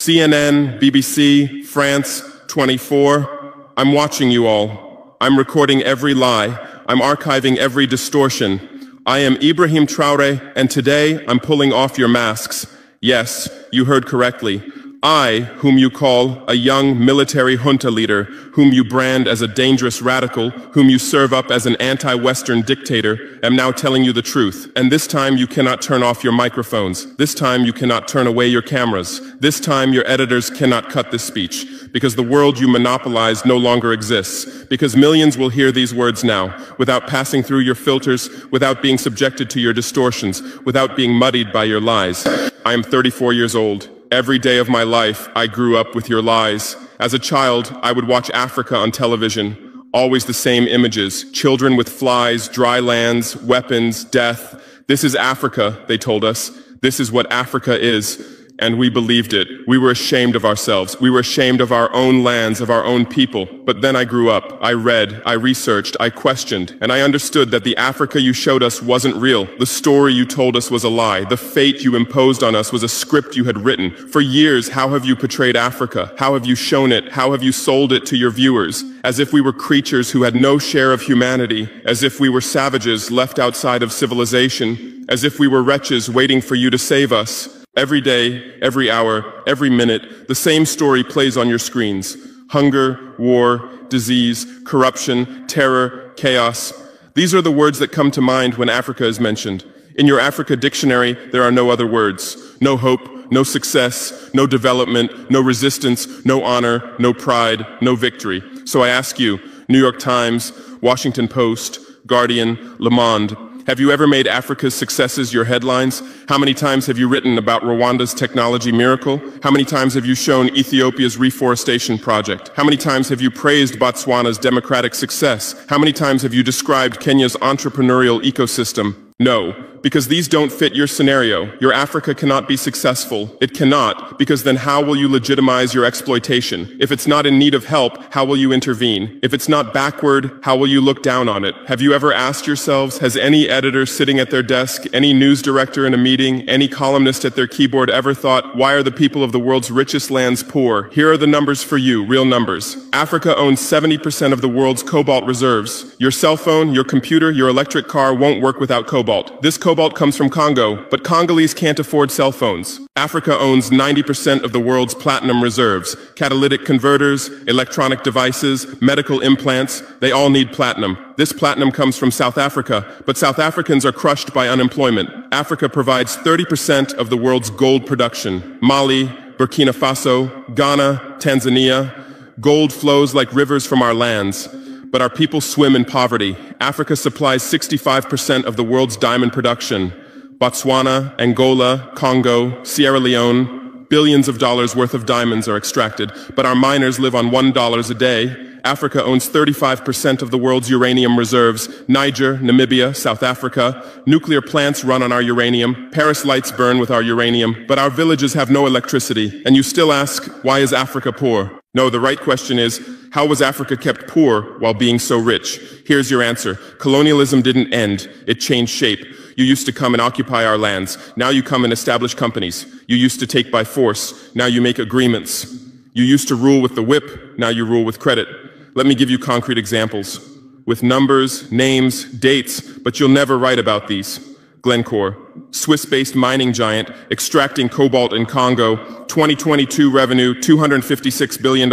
CNN, BBC, France, 24. I'm watching you all. I'm recording every lie. I'm archiving every distortion. I am Ibrahim Traore, and today I'm pulling off your masks. Yes, you heard correctly. I, whom you call a young military junta leader, whom you brand as a dangerous radical, whom you serve up as an anti-Western dictator, am now telling you the truth. And this time you cannot turn off your microphones. This time you cannot turn away your cameras. This time your editors cannot cut this speech, because the world you monopolize no longer exists. Because millions will hear these words now, without passing through your filters, without being subjected to your distortions, without being muddied by your lies. I am 34 years old. Every day of my life, I grew up with your lies. As a child, I would watch Africa on television. Always the same images. Children with flies, dry lands, weapons, death. This is Africa, they told us. This is what Africa is. And we believed it. We were ashamed of ourselves. We were ashamed of our own lands, of our own people. But then I grew up. I read, I researched, I questioned, and I understood that the Africa you showed us wasn't real. The story you told us was a lie. The fate you imposed on us was a script you had written. For years, how have you portrayed Africa? How have you shown it? How have you sold it to your viewers? As if we were creatures who had no share of humanity, as if we were savages left outside of civilization, as if we were wretches waiting for you to save us. Every day, every hour, every minute, the same story plays on your screens. Hunger, war, disease, corruption, terror, chaos. These are the words that come to mind when Africa is mentioned. In your Africa dictionary, there are no other words. No hope, no success, no development, no resistance, no honor, no pride, no victory. So I ask you, New York Times, Washington Post, Guardian, Le Monde, have you ever made Africa's successes your headlines? How many times have you written about Rwanda's technology miracle? How many times have you shown Ethiopia's reforestation project? How many times have you praised Botswana's democratic success? How many times have you described Kenya's entrepreneurial ecosystem? No, because these don't fit your scenario. Your Africa cannot be successful. It cannot, because then how will you legitimize your exploitation? If it's not in need of help, how will you intervene? If it's not backward, how will you look down on it? Have you ever asked yourselves, has any editor sitting at their desk, any news director in a meeting, any columnist at their keyboard ever thought, why are the people of the world's richest lands poor? Here are the numbers for you, real numbers. Africa owns 70% of the world's cobalt reserves. Your cell phone, your computer, your electric car won't work without cobalt. This cobalt comes from Congo, but Congolese can't afford cell phones. Africa owns 90% of the world's platinum reserves. Catalytic converters, electronic devices, medical implants, they all need platinum. This platinum comes from South Africa, but South Africans are crushed by unemployment. Africa provides 30% of the world's gold production. Mali, Burkine Faso, Ghana, Tanzania. Gold flows like rivers from our lands. But our people swim in poverty. Africa supplies 65% of the world's diamond production. Botswana, Angola, Congo, Sierra Leone, billions of dollars worth of diamonds are extracted, but our miners live on $1 a day. Africa owns 35% of the world's uranium reserves. Niger, Namibia, South Africa. Nuclear plants run on our uranium. Paris lights burn with our uranium, but our villages have no electricity. And you still ask, why is Africa poor? No, the right question is, how was Africa kept poor while being so rich? Here's your answer. Colonialism didn't end. It changed shape. You used to come and occupy our lands. Now you come and establish companies. You used to take by force. Now you make agreements. You used to rule with the whip. Now you rule with credit. Let me give you concrete examples. With numbers, names, dates, but you'll never write about these. Glencore, Swiss-based mining giant, extracting cobalt in Congo. 2022 revenue, $256 billion.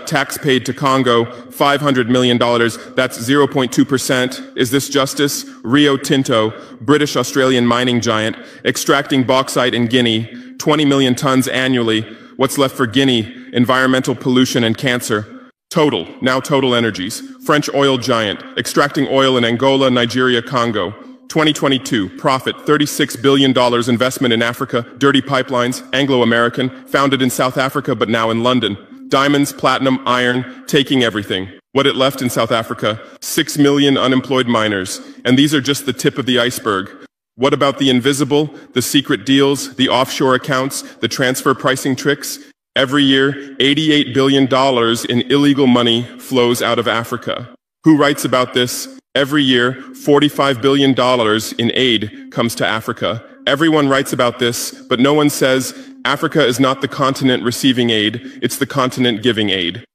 Tax paid to Congo, $500 million. That's 0.2%. Is this justice? Rio Tinto, British-Australian mining giant, extracting bauxite in Guinea, 20 million tons annually. What's left for Guinea? Environmental pollution and cancer. Total, now Total Energies, French oil giant, extracting oil in Angola, Nigeria, Congo. 2022, profit, $36 billion investment in Africa, dirty pipelines, Anglo-American, founded in South Africa but now in London. Diamonds, platinum, iron, taking everything. What it left in South Africa, 6 million unemployed miners. And these are just the tip of the iceberg. What about the invisible, the secret deals, the offshore accounts, the transfer pricing tricks? Every year, $88 billion in illegal money flows out of Africa. Who writes about this? Every year, $45 billion in aid comes to Africa. Everyone writes about this, but no one says Africa is not the continent receiving aid, it's the continent giving aid.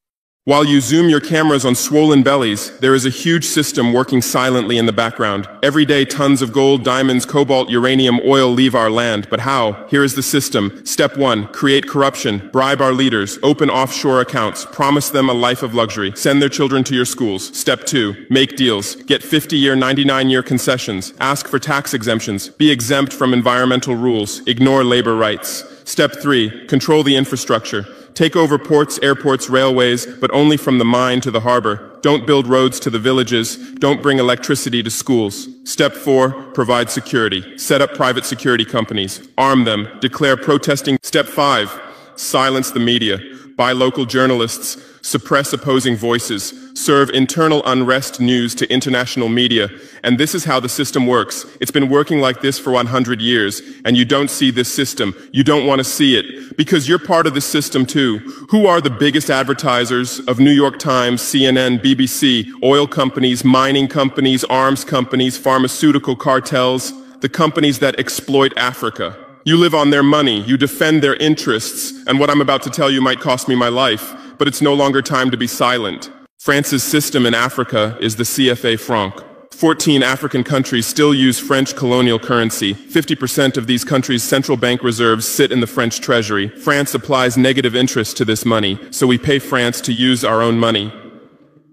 While you zoom your cameras on swollen bellies, there is a huge system working silently in the background. Every day, tons of gold, diamonds, cobalt, uranium, oil leave our land. But how? Here is the system. Step 1, create corruption, bribe our leaders, open offshore accounts, promise them a life of luxury, send their children to your schools. Step 2, make deals, get 50-year, 99-year concessions, ask for tax exemptions, be exempt from environmental rules, ignore labor rights. Step 3, control the infrastructure. Take over ports, airports, railways, but only from the mine to the harbor. Don't build roads to the villages. Don't bring electricity to schools. Step 4, provide security. Set up private security companies. Arm them. Declare protesting. Step 5, silence the media. Buy local journalists. Suppress opposing voices. Serve internal unrest news to international media. And this is how the system works. It's been working like this for 100 years, and you don't see this system. You don't want to see it, because you're part of the system too. Who are the biggest advertisers of New York Times, CNN, BBC, oil companies, mining companies, arms companies, pharmaceutical cartels, the companies that exploit Africa? You live on their money, you defend their interests, and what I'm about to tell you might cost me my life, but it's no longer time to be silent. France's system in Africa is the CFA franc. 14 African countries still use French colonial currency. 50% of these countries' central bank reserves sit in the French treasury. France applies negative interest to this money, so we pay France to use our own money.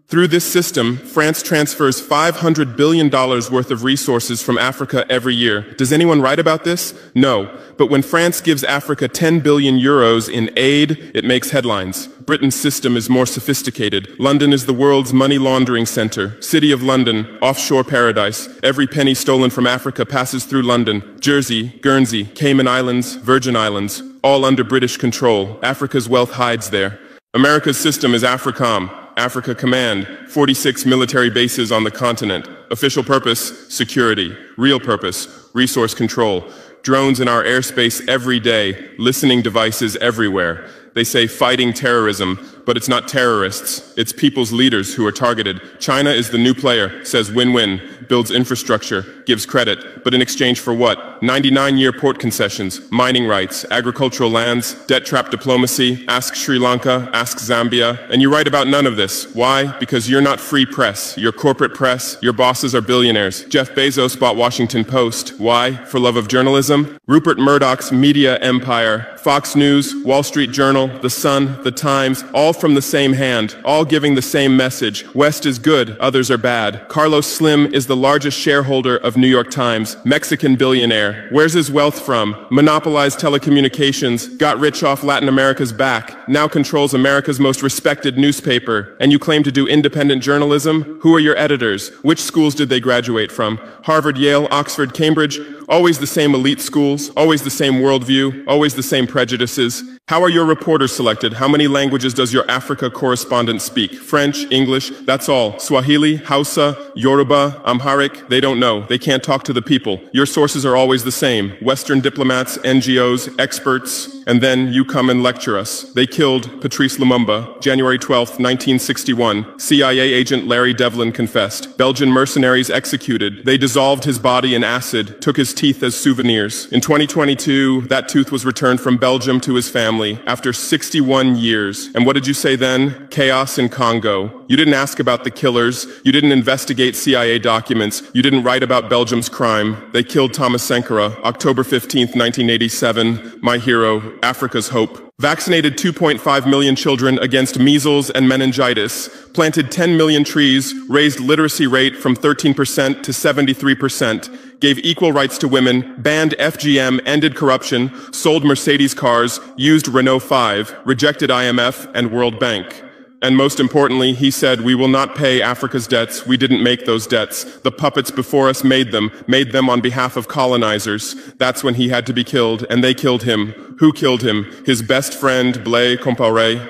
Through this system, France transfers $500 billion worth of resources from Africa every year. Does anyone write about this? No. But when France gives Africa 10 billion euros in aid, it makes headlines. Britain's system is more sophisticated. London is the world's money laundering center. City of London, offshore paradise. Every penny stolen from Africa passes through London. Jersey, Guernsey, Cayman Islands, Virgin Islands, all under British control. Africa's wealth hides there. America's system is AFRICOM. Africa Command, 46 military bases on the continent. Official purpose, security. Real purpose, resource control. Drones in our airspace every day, listening devices everywhere. They say fighting terrorism, but it's not terrorists. It's people's leaders who are targeted. China is the new player, says win-win, builds infrastructure, gives credit, but in exchange for what? 99-year port concessions, mining rights, agricultural lands, debt trap diplomacy, ask Sri Lanka, ask Zambia, and you write about none of this. Why? Because you're not free press. You're corporate press. Your bosses are billionaires. Jeff Bezos bought Washington Post. Why? For love of journalism? Rupert Murdoch's media empire, Fox News, Wall Street Journal, The Sun, The Times, all from the same hand, all giving the same message. West is good, others are bad. Carlos Slim is the largest shareholder of New York Times, Mexican billionaire. Where's his wealth from? Monopolized telecommunications, got rich off Latin America's back, now controls America's most respected newspaper. And you claim to do independent journalism? Who are your editors? Which schools did they graduate from? Harvard, Yale, Oxford, Cambridge? Always the same elite schools, always the same worldview, always the same prejudices. How are your reporters selected? How many languages does your Africa correspondent speak? French, English, that's all. Swahili, Hausa, Yoruba, Amharic, they don't know. They can't talk to the people. Your sources are always the same. Western diplomats, NGOs, experts, and then you come and lecture us. They killed Patrice Lumumba, January 12th, 1961. CIA agent Larry Devlin confessed. Belgian mercenaries executed. They dissolved his body in acid, took his teeth as souvenirs. In 2022, that tooth was returned from Belgium to his family after 61 years. And what did you say then? Chaos in Congo. You didn't ask about the killers. You didn't investigate CIA documents. You didn't write about Belgium's crime. They killed Thomas Sankara, October 15th, 1987. My hero, Africa's hope. Vaccinated 2.5 million children against measles and meningitis, planted 10 million trees, raised literacy rate from 13% to 73%, gave equal rights to women, banned FGM, ended corruption, sold Mercedes cars, used Renault 5, rejected IMF and World Bank. And most importantly, he said, we will not pay Africa's debts. We didn't make those debts. The puppets before us made them on behalf of colonizers. That's when he had to be killed, and they killed him. Who killed him? His best friend, Blaise Compaoré.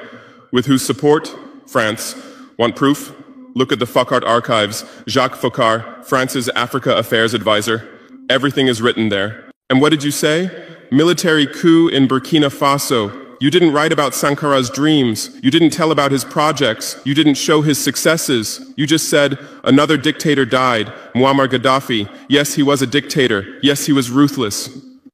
With whose support? France. Want proof? Look at the Focard archives. Jacques Focard, France's Africa Affairs advisor. Everything is written there. And what did you say? Military coup in Burkine Faso. You didn't write about Sankara's dreams. You didn't tell about his projects. You didn't show his successes. You just said, another dictator died, Muammar Gaddafi. Yes, he was a dictator. Yes, he was ruthless.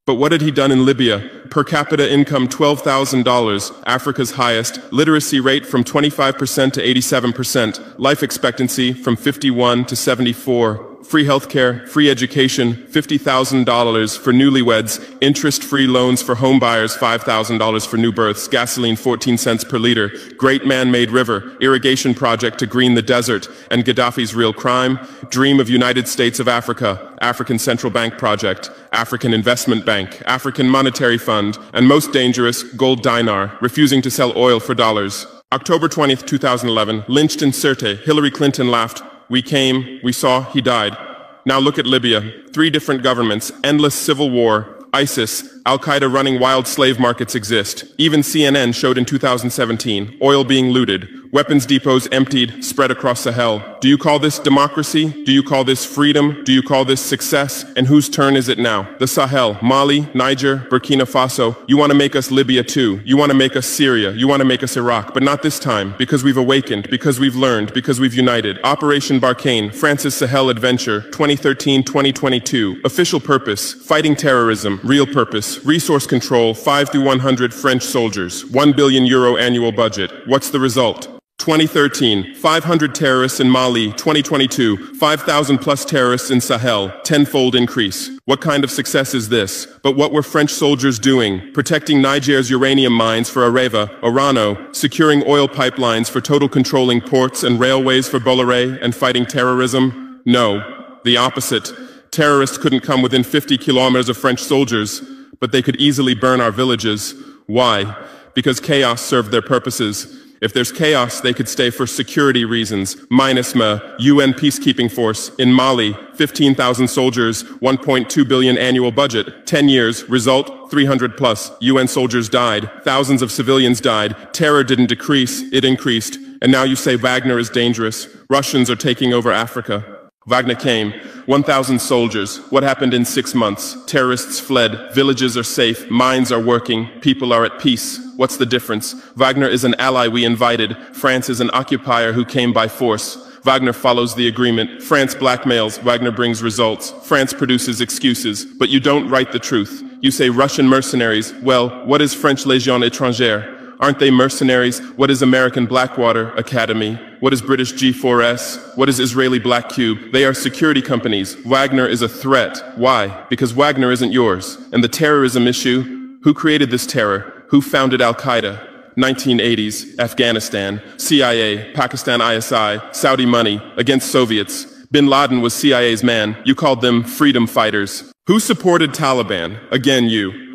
But what had he done in Libya? Per capita income $12,000, Africa's highest, literacy rate from 25% to 87%, life expectancy from 51 to 74, free healthcare, free education, $50,000 for newlyweds, interest-free loans for homebuyers, $5,000 for new births, gasoline 14 cents per liter, great man-made river, irrigation project to green the desert, and Gaddafi's real crime, dream of United States of Africa, African Central Bank project, African Investment Bank, African Monetary Fund, and most dangerous, gold dinar, refusing to sell oil for dollars. October 20th, 2011, lynched in Sirte, Hillary Clinton laughed. We came, we saw, he died. Now look at Libya. 3 different governments, endless civil war, ISIS, Al-Qaeda running wild slave markets exist. Even CNN showed in 2017, oil being looted, weapons depots emptied, spread across Sahel. Do you call this democracy? Do you call this freedom? Do you call this success? And whose turn is it now? The Sahel, Mali, Niger, Burkina Faso. You want to make us Libya too. You want to make us Syria. You want to make us Iraq. But not this time, because we've awakened, because we've learned, because we've united. Operation Barkhane, France's Sahel Adventure, 2013-2022. Official purpose, fighting terrorism. Real purpose, resource control, 5 through 100 French soldiers. €1 billion annual budget. What's the result? 2013, 500 terrorists in Mali. 2022, 5,000 plus terrorists in Sahel, tenfold increase. What kind of success is this? But what were French soldiers doing? Protecting Niger's uranium mines for Areva, Orano, securing oil pipelines for total controlling ports and railways for Bolloré, and fighting terrorism? No, the opposite. Terrorists couldn't come within 50 kilometers of French soldiers, but they could easily burn our villages. Why? Because chaos served their purposes. If there's chaos, they could stay for security reasons. MINUSMA, UN peacekeeping force. In Mali, 15,000 soldiers, 1.2 billion annual budget. 10 years, result, 300 plus. UN soldiers died. Thousands of civilians died. Terror didn't decrease, it increased. And now you say Wagner is dangerous. Russians are taking over Africa. Wagner came, 1,000 soldiers. What happened in 6 months? Terrorists fled, villages are safe, mines are working, people are at peace. What's the difference? Wagner is an ally we invited. France is an occupier who came by force. Wagner follows the agreement. France blackmails, Wagner brings results. France produces excuses, but you don't write the truth. You say Russian mercenaries. Well, what is French Légion étrangère? Aren't they mercenaries? What is American Blackwater Academy? What is British G4S? What is Israeli Black Cube? They are security companies. Wagner is a threat. Why? Because Wagner isn't yours. And the terrorism issue? Who created this terror? Who founded Al-Qaeda? 1980s, Afghanistan, CIA, Pakistan ISI, Saudi money, against Soviets. Bin Laden was CIA's man. You called them freedom fighters. Who supported Taliban? Again, you.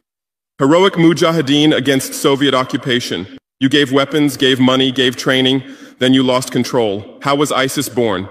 Heroic mujahideen against Soviet occupation. You gave weapons, gave money, gave training, then you lost control. How was ISIS born?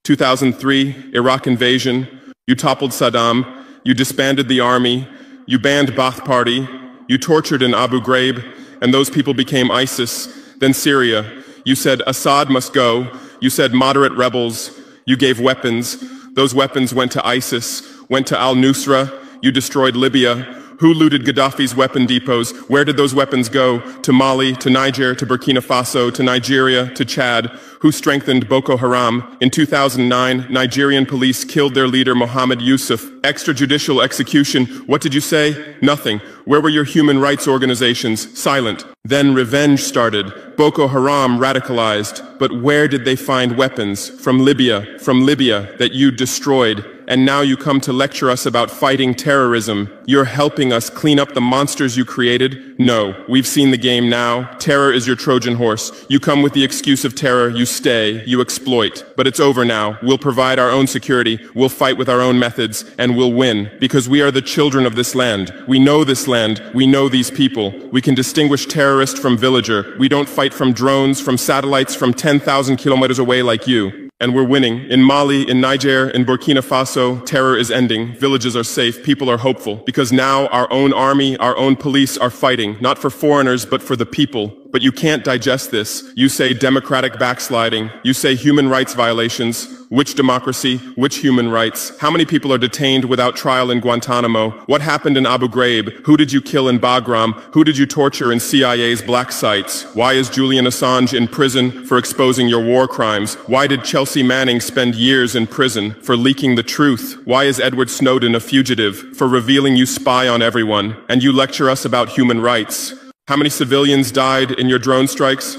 2003, Iraq invasion. You toppled Saddam. You disbanded the army. You banned Ba'ath Party. You tortured in Abu Ghraib, and those people became ISIS. Then Syria. You said Assad must go. You said moderate rebels. You gave weapons. Those weapons went to ISIS, went to al-Nusra. You destroyed Libya. Who looted Gaddafi's weapon depots? Where did those weapons go? To Mali, to Niger, to Burkina Faso, to Nigeria, to Chad? Who strengthened Boko Haram? In 2009, Nigerian police killed their leader Mohammed Yusuf. Extrajudicial execution. What did you say? Nothing. Where were your human rights organizations? Silent. Then revenge started. Boko Haram radicalized. But where did they find weapons? From Libya that you destroyed. And now you come to lecture us about fighting terrorism. You're helping us clean up the monsters you created? No, we've seen the game now. Terror is your Trojan horse. You come with the excuse of terror, you stay, you exploit. But it's over now. We'll provide our own security, we'll fight with our own methods, and we'll win. Because we are the children of this land. We know this land, we know these people. We can distinguish terrorist from villager. We don't fight from drones, from satellites, from 10,000 kilometers away like you. And we're winning. In Mali, in Niger, in Burkina Faso, terror is ending. Villages are safe. People are hopeful. Because now our own army, our own police are fighting, not for foreigners, but for the people. But you can't digest this. You say democratic backsliding. You say human rights violations. Which democracy? Which human rights? How many people are detained without trial in Guantanamo? What happened in Abu Ghraib? Who did you kill in Bagram? Who did you torture in CIA's black sites? Why is Julian Assange in prison for exposing your war crimes? Why did Chelsea Manning spend years in prison for leaking the truth? Why is Edward Snowden a fugitive for revealing you spy on everyone? And you lecture us about human rights. How many civilians died in your drone strikes?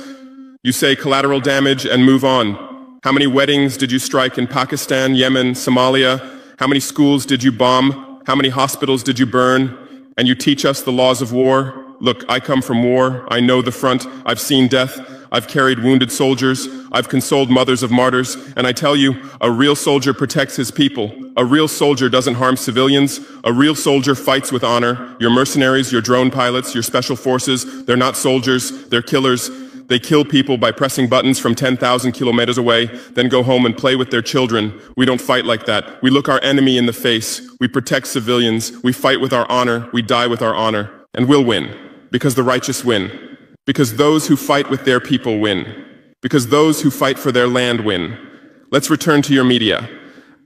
You say collateral damage and move on. How many weddings did you strike in Pakistan, Yemen, Somalia? How many schools did you bomb? How many hospitals did you burn? And you teach us the laws of war? Look, I come from war. I know the front. I've seen death. I've carried wounded soldiers. I've consoled mothers of martyrs. And I tell you, a real soldier protects his people. A real soldier doesn't harm civilians. A real soldier fights with honor. Your mercenaries, your drone pilots, your special forces, they're not soldiers, they're killers. They kill people by pressing buttons from 10,000 kilometers away, then go home and play with their children. We don't fight like that. We look our enemy in the face. We protect civilians. We fight with our honor. We die with our honor. And we'll win. Because the righteous win. Because those who fight with their people win. Because those who fight for their land win. Let's return to your media.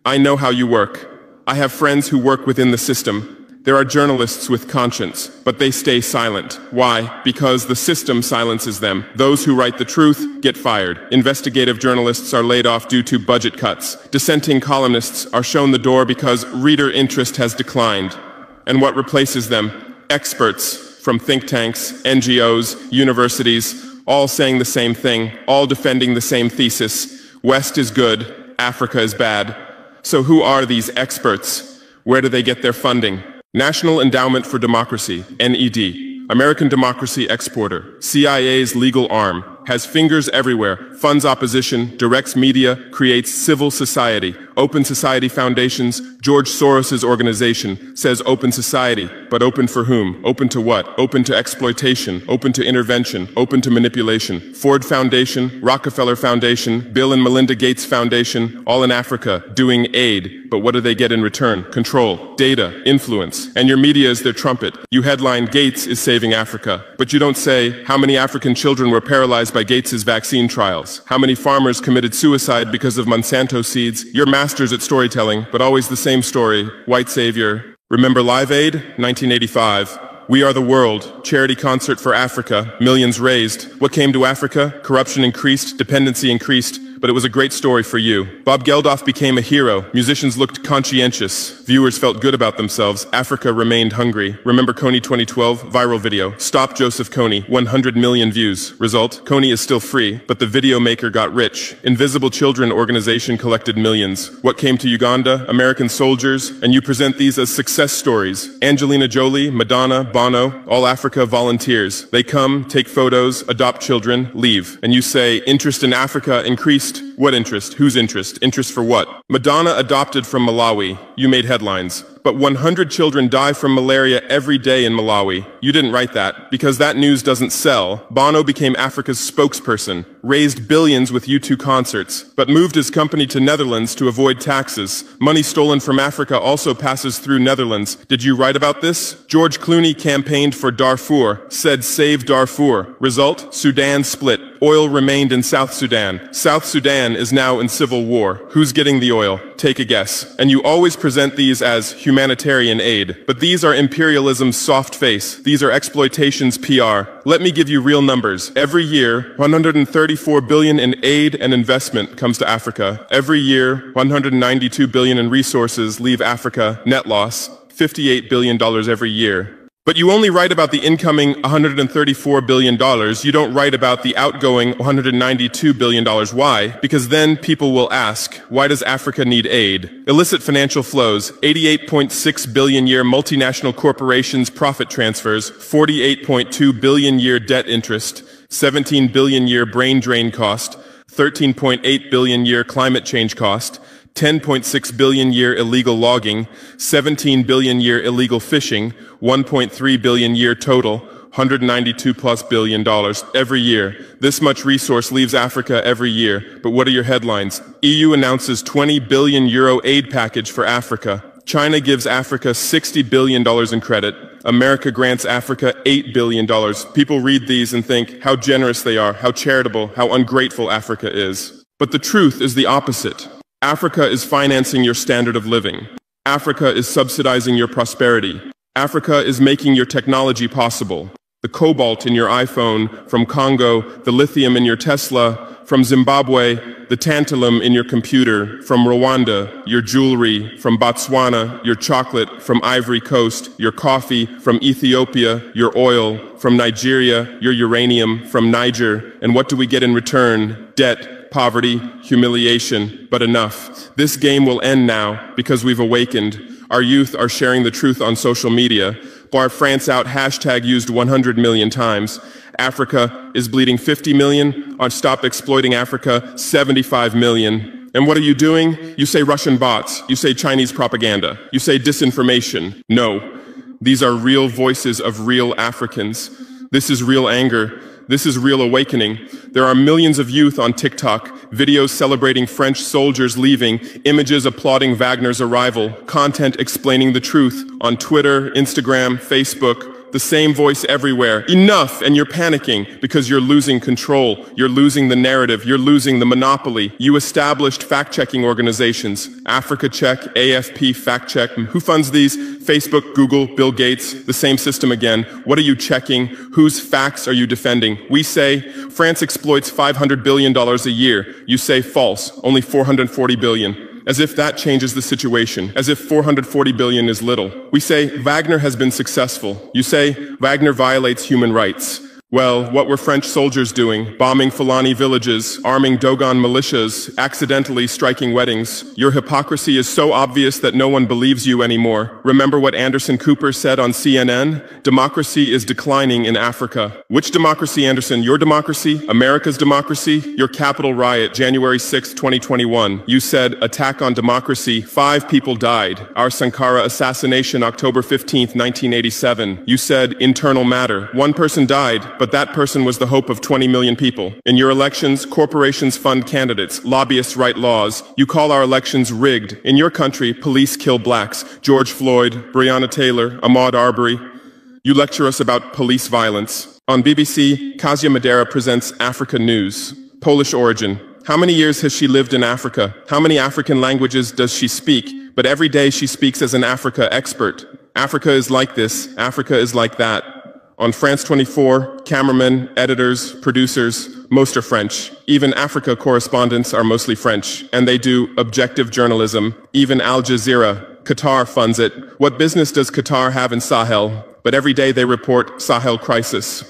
I know how you work. I have friends who work within the system. There are journalists with conscience, but they stay silent. Why? Because the system silences them. Those who write the truth get fired. Investigative journalists are laid off due to budget cuts. Dissenting columnists are shown the door because reader interest has declined. And what replaces them? Experts from think tanks, NGOs, universities, all saying the same thing, all defending the same thesis. West is good, Africa is bad. So who are these experts? Where do they get their funding? National Endowment for Democracy, NED, American Democracy Exporter, CIA's legal arm, has fingers everywhere, funds opposition, directs media, creates civil society, Open Society Foundations, George Soros's organization, says open society, but open for whom? Open to what? Open to exploitation, open to intervention, open to manipulation. Ford Foundation, Rockefeller Foundation, Bill and Melinda Gates Foundation, all in Africa, doing aid, but what do they get in return? Control, data, influence, and your media is their trumpet. You headline, Gates is saving Africa, but you don't say, how many African children were paralyzed by Gates's vaccine trials? How many farmers committed suicide because of Monsanto seeds? You're masters at storytelling, but always the same story, white savior. Remember Live Aid, 1985. We Are the World, charity concert for Africa, millions raised. What came to Africa? Corruption increased, dependency increased, but it was a great story for you. Bob Geldof became a hero. Musicians looked conscientious. Viewers felt good about themselves. Africa remained hungry. Remember Kony 2012? Viral video. Stop Joseph Kony. 100 million views. Result? Kony is still free, but the video maker got rich. Invisible Children organization collected millions. What came to Uganda? American soldiers. And you present these as success stories. Angelina Jolie, Madonna, Bono, all Africa volunteers. They come, take photos, adopt children, leave. And you say, interest in Africa increased. What interest? Whose interest? Interest for what? Madonna adopted from Malawi. You made headlines. But 100 children die from malaria every day in Malawi. You didn't write that, because that news doesn't sell. Bono became Africa's spokesperson, raised billions with U2 concerts, but moved his company to Netherlands to avoid taxes. Money stolen from Africa also passes through Netherlands. Did you write about this? George Clooney campaigned for Darfur, said save Darfur. Result? Sudan split. Oil remained in South Sudan. South Sudan is now in civil war. Who's getting the oil? Take a guess. And you always present these as humanitarian aid. But these are imperialism's soft face. These are exploitation's PR. Let me give you real numbers. Every year, 134 billion in aid and investment comes to Africa. Every year, 192 billion in resources leave Africa. Net loss, $58 billion every year. But you only write about the incoming $134 billion. You don't write about the outgoing $192 billion. Why? Because then people will ask, why does Africa need aid? Illicit financial flows, 88.6 billion year multinational corporations profit transfers, 48.2 billion year debt interest, 17 billion year brain drain cost, 13.8 billion year climate change cost, 10.6 billion year illegal logging, 17 billion year illegal fishing, 1.3 billion year total, $192+ billion every year. This much resource leaves Africa every year. But what are your headlines? EU announces 20 billion euro aid package for Africa. China gives Africa $60 billion in credit. America grants Africa $8 billion. People read these and think how generous they are, how charitable, how ungrateful Africa is. But the truth is the opposite. Africa is financing your standard of living. Africa is subsidizing your prosperity. Africa is making your technology possible. The cobalt in your iPhone from Congo, the lithium in your Tesla from Zimbabwe, the tantalum in your computer from Rwanda, your jewelry from Botswana, your chocolate from Ivory Coast, your coffee from Ethiopia, your oil from Nigeria, your uranium from Niger. And what do we get in return? Debt, poverty, humiliation, but enough. This game will end now because we've awakened. Our youth are sharing the truth on social media. Bar France out hashtag used 100 million times. Africa is bleeding 50 million. On Stop Exploiting Africa, 75 million. And what are you doing? You say Russian bots. You say Chinese propaganda. You say disinformation. No. These are real voices of real Africans. This is real anger. This is real awakening. There are millions of youth on TikTok, videos celebrating French soldiers leaving, images applauding Wagner's arrival, content explaining the truth on Twitter, Instagram, Facebook. The same voice everywhere. Enough! And you're panicking because you're losing control. You're losing the narrative. You're losing the monopoly. You established fact-checking organizations. Africa Check, AFP Fact Check. Who funds these? Facebook, Google, Bill Gates. The same system again. What are you checking? Whose facts are you defending? We say France exploits $500 billion a year. You say false. Only $440 billion. As if that changes the situation, as if 440 billion is little. We say Wagner has been successful. You say Wagner violates human rights. Well, what were French soldiers doing? Bombing Fulani villages, arming Dogon militias, accidentally striking weddings. Your hypocrisy is so obvious that no one believes you anymore. Remember what Anderson Cooper said on CNN? Democracy is declining in Africa. Which democracy, Anderson? Your democracy? America's democracy? Your Capitol riot, January 6, 2021. You said, attack on democracy. 5 people died. Our Sankara assassination, October 15, 1987. You said, internal matter. 1 person died. But that person was the hope of 20 million people. In your elections, corporations fund candidates, lobbyists write laws. You call our elections rigged. In your country, police kill blacks. George Floyd, Breonna Taylor, Ahmaud Arbery. You lecture us about police violence. On BBC, Kasia Madera presents Africa News. Polish origin. How many years has she lived in Africa? How many African languages does she speak? But every day she speaks as an Africa expert. Africa is like this. Africa is like that. On France 24, cameramen, editors, producers, most are French. Even Africa correspondents are mostly French, and they do objective journalism. Even Al Jazeera, Qatar funds it. What business does Qatar have in Sahel? But every day they report Sahel crisis.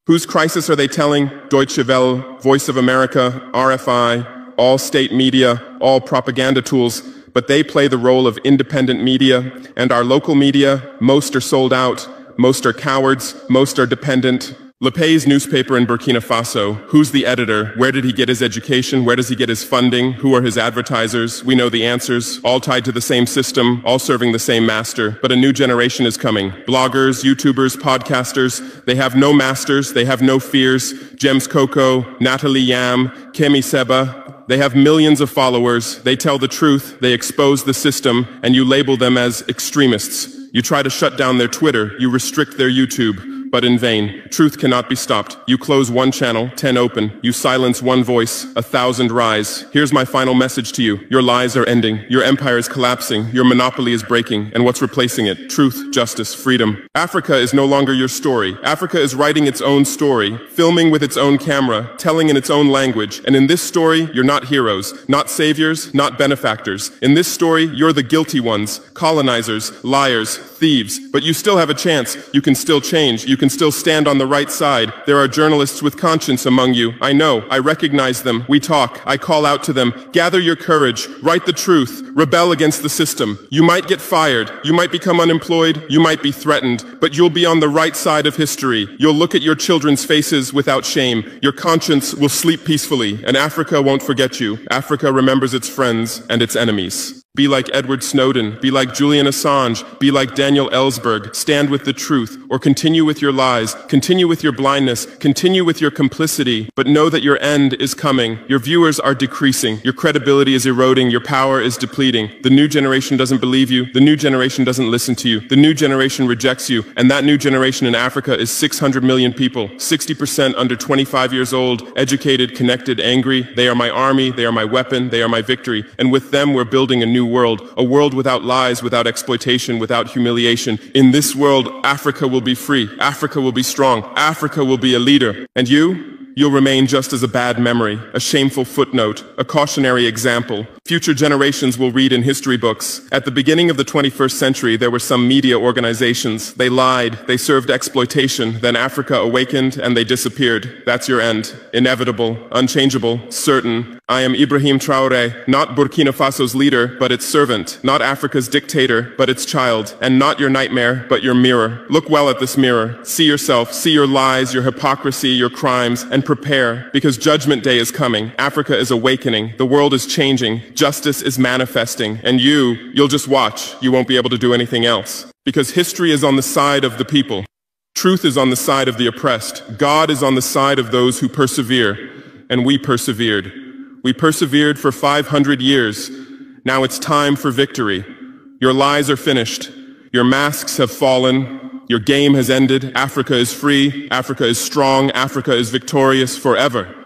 Whose crisis are they telling? Deutsche Welle, Voice of America, RFI, all state media, all propaganda tools. But they play the role of independent media, and our local media, most are sold out. Most are cowards, most are dependent. Le Pay's newspaper in Burkine Faso, who's the editor? Where did he get his education? Where does he get his funding? Who are his advertisers? We know the answers, all tied to the same system, all serving the same master. But a new generation is coming. Bloggers, YouTubers, podcasters, they have no masters, they have no fears. James Coco, Natalie Yam, Kemi Seba, they have millions of followers, they tell the truth, they expose the system, and you label them as extremists. You try to shut down their Twitter, you restrict their YouTube, but in vain. Truth cannot be stopped. You close one channel, 10 open. You silence one voice, 1,000 rise. Here's my final message to you. Your lies are ending. Your empire is collapsing. Your monopoly is breaking. And what's replacing it? Truth, justice, freedom. Africa is no longer your story. Africa is writing its own story, filming with its own camera, telling in its own language. And in this story, you're not heroes, not saviors, not benefactors. In this story, you're the guilty ones, colonizers, liars, thieves. But you still have a chance. You can still change. You can still stand on the right side. There are journalists with conscience among you. I know. I recognize them. We talk. I call out to them. Gather your courage. Write the truth. Rebel against the system. You might get fired. You might become unemployed. You might be threatened. But you'll be on the right side of history. You'll look at your children's faces without shame. Your conscience will sleep peacefully. And Africa won't forget you. Africa remembers its friends and its enemies. Be like Edward Snowden, be like Julian Assange, be like Daniel Ellsberg, stand with the truth, or continue with your lies, continue with your blindness, continue with your complicity, but know that your end is coming. Your viewers are decreasing, your credibility is eroding, your power is depleting. The new generation doesn't believe you, the new generation doesn't listen to you, the new generation rejects you, and that new generation in Africa is 600 million people, 60% under 25 years old, educated, connected, angry. They are my army, they are my weapon, they are my victory, and with them we're building a new world, a world without lies, without exploitation, without humiliation. In this world, Africa will be free, Africa will be strong, Africa will be a leader. And you'll remain just as a bad memory, a shameful footnote, a cautionary example. Future generations will read in history books. At the beginning of the 21st century, there were some media organizations. They lied, they served exploitation, then Africa awakened and they disappeared. That's your end. Inevitable, unchangeable, certain. I am Ibrahim Traoré, not Burkine Faso's leader, but its servant, not Africa's dictator, but its child, and not your nightmare, but your mirror. Look well at this mirror. See yourself, see your lies, your hypocrisy, your crimes, and prepare, because Judgment Day is coming. Africa is awakening. The world is changing. Justice is manifesting. And you'll just watch. You won't be able to do anything else. Because history is on the side of the people. Truth is on the side of the oppressed. God is on the side of those who persevere. And we persevered. We persevered for 500 years. Now it's time for victory. Your lies are finished. Your masks have fallen. Your game has ended. Africa is free. Africa is strong. Africa is victorious forever.